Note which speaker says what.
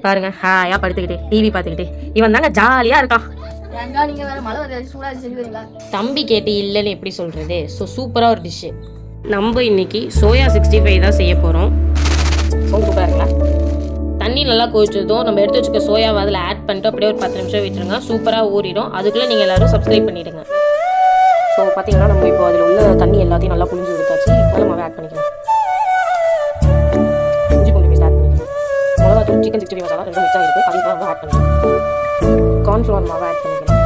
Speaker 1: பாருங்க ஹாயா படுத்துக்கிட்டு டிவி பார்த்துக்கிட்டு இவன் தாங்க ஜாலியாக இருக்கான்.
Speaker 2: நீங்க வேற மழை வந்து சூடாக செஞ்சுக்கிறீங்களா?
Speaker 1: தம்பி கேட்டு இல்லைன்னு எப்படி சொல்கிறது. ஸோ சூப்பராக ஒரு டிஷ்ஷு. நம்ம இன்னைக்கு சோயா 65 தான் செய்ய போகிறோம். சூப்பராக இருக்குல்ல. தண்ணி நல்லா கொதிச்சதும் நம்ம எடுத்து வச்சுக்க சோயாவை அதில் ஆட் பண்ணிட்டு அப்படியே ஒரு 10 நிமிஷம் விட்டுருங்க. சூப்பராக ஊறிடும். அதுக்குள்ளே நீங்கள் எல்லோரும் சப்ஸ்கிரைப் பண்ணிவிடுங்க. ஸோ பார்த்தீங்கன்னா நம்ம இப்போ அதில் உள்ள தண்ணி எல்லாத்தையும் நல்லா புளிஞ்சு விட்டாச்சு. இப்போ நம்ம ஆட் பண்ணிக்கலாம். இஞ்சி பூண்டு பேஸ்ட் ஆட் பண்ணிக்கலாம். மிளகாத்தூள் சிக்கன் 65 மசாலா 2 மிக்ஸ் ஆகிருக்கு. அதையும் நம்ம ஆட் பண்ணிக்கலாம். கார்ன்ஃப்ளவர் மாவை ஆட் பண்ணிக்கலாம்.